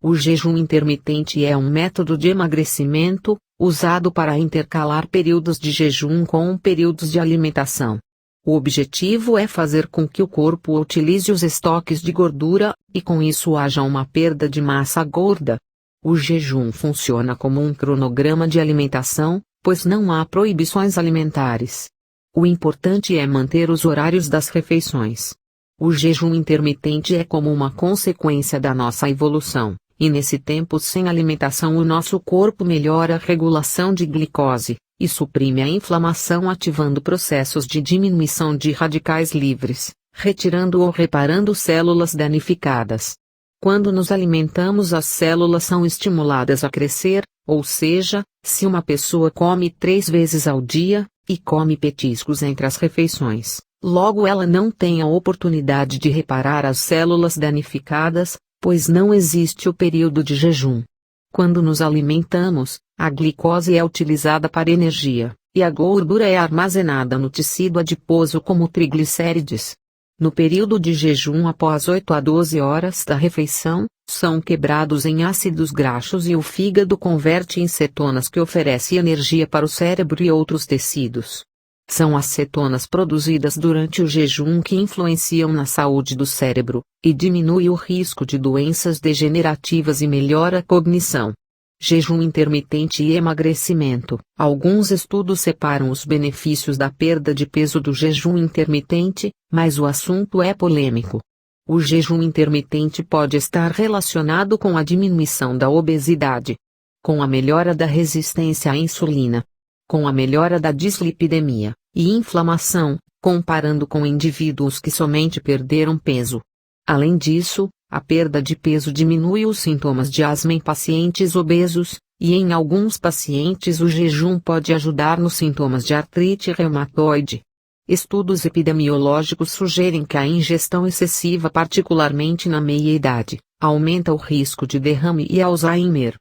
O jejum intermitente é um método de emagrecimento, usado para intercalar períodos de jejum com períodos de alimentação. O objetivo é fazer com que o corpo utilize os estoques de gordura, e com isso haja uma perda de massa gorda. O jejum funciona como um cronograma de alimentação, pois não há proibições alimentares. O importante é manter os horários das refeições. O jejum intermitente é como uma consequência da nossa evolução, e nesse tempo sem alimentação o nosso corpo melhora a regulação de glicose, e suprime a inflamação ativando processos de diminuição de radicais livres, retirando ou reparando células danificadas. Quando nos alimentamos, as células são estimuladas a crescer, ou seja, se uma pessoa come 3 vezes ao dia, e come petiscos entre as refeições, logo ela não tem a oportunidade de reparar as células danificadas, pois não existe o período de jejum. Quando nos alimentamos, a glicose é utilizada para energia, e a gordura é armazenada no tecido adiposo como triglicérides. No período de jejum após 8 a 12 horas da refeição, são quebrados em ácidos graxos e o fígado converte em cetonas que oferecem energia para o cérebro e outros tecidos. São as cetonas produzidas durante o jejum que influenciam na saúde do cérebro, e diminui o risco de doenças degenerativas e melhora a cognição. Jejum intermitente e emagrecimento. Alguns estudos separam os benefícios da perda de peso do jejum intermitente, mas o assunto é polêmico. O jejum intermitente pode estar relacionado com a diminuição da obesidade, com a melhora da resistência à insulina, com a melhora da dislipidemia e inflamação, comparando com indivíduos que somente perderam peso. Além disso, a perda de peso diminui os sintomas de asma em pacientes obesos, e em alguns pacientes o jejum pode ajudar nos sintomas de artrite reumatoide. Estudos epidemiológicos sugerem que a ingestão excessiva, particularmente na meia-idade, aumenta o risco de derrame e Alzheimer.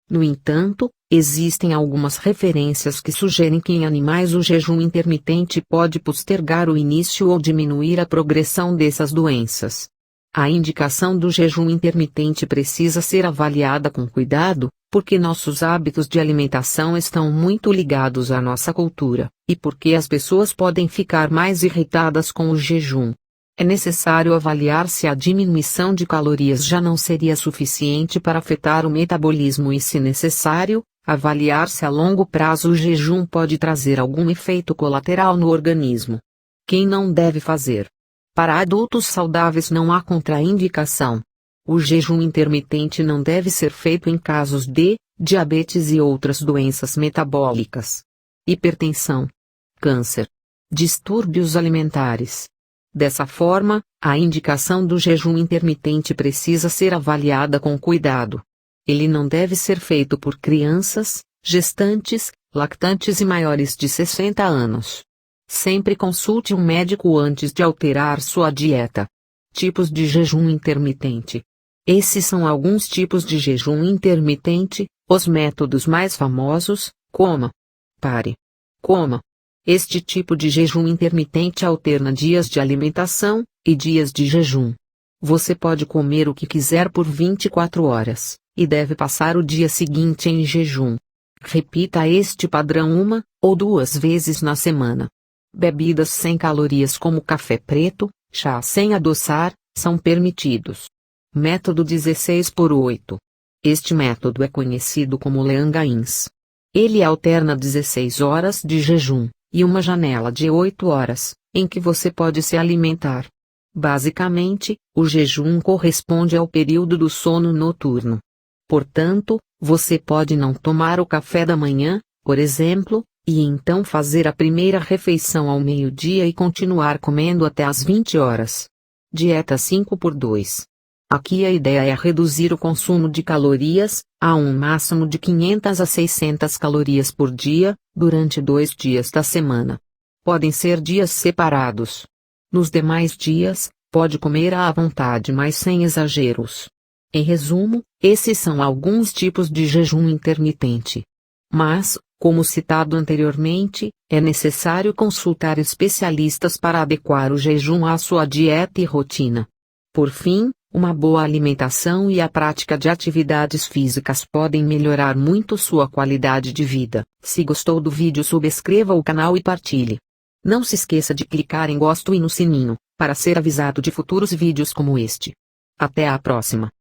No entanto, existem algumas referências que sugerem que em animais o jejum intermitente pode postergar o início ou diminuir a progressão dessas doenças. A indicação do jejum intermitente precisa ser avaliada com cuidado, porque nossos hábitos de alimentação estão muito ligados à nossa cultura, e porque as pessoas podem ficar mais irritadas com o jejum. É necessário avaliar se a diminuição de calorias já não seria suficiente para afetar o metabolismo e, se necessário, avaliar se a longo prazo o jejum pode trazer algum efeito colateral no organismo. Quem não deve fazer? Para adultos saudáveis não há contraindicação. O jejum intermitente não deve ser feito em casos de diabetes e outras doenças metabólicas, hipertensão, câncer, distúrbios alimentares. Dessa forma, a indicação do jejum intermitente precisa ser avaliada com cuidado. Ele não deve ser feito por crianças, gestantes, lactantes e maiores de 60 anos. Sempre consulte um médico antes de alterar sua dieta. Tipos de jejum intermitente. Esses são alguns tipos de jejum intermitente, os métodos mais famosos: coma, pare, coma. Este tipo de jejum intermitente alterna dias de alimentação e dias de jejum. Você pode comer o que quiser por 24 horas, e deve passar o dia seguinte em jejum. Repita este padrão 1 ou 2 vezes na semana. Bebidas sem calorias como café preto, chá sem adoçar, são permitidos. Método 16/8. Este método é conhecido como Leangains. Ele alterna 16 horas de jejum, e uma janela de 8 horas, em que você pode se alimentar. Basicamente, o jejum corresponde ao período do sono noturno. Portanto, você pode não tomar o café da manhã, por exemplo, e então fazer a primeira refeição ao meio-dia e continuar comendo até às 20 horas. Dieta 5x2. Aqui a ideia é reduzir o consumo de calorias, a um máximo de 500 a 600 calorias por dia, durante 2 dias da semana. Podem ser dias separados. Nos demais dias, pode comer à vontade, mas sem exageros. Em resumo, esses são alguns tipos de jejum intermitente. Mas, como citado anteriormente, é necessário consultar especialistas para adequar o jejum à sua dieta e rotina. Por fim, Uma boa alimentação e a prática de atividades físicas podem melhorar muito sua qualidade de vida. Se gostou do vídeo, subscreva o canal e partilhe. Não se esqueça de clicar em gosto e no sininho, para ser avisado de futuros vídeos como este. Até a próxima!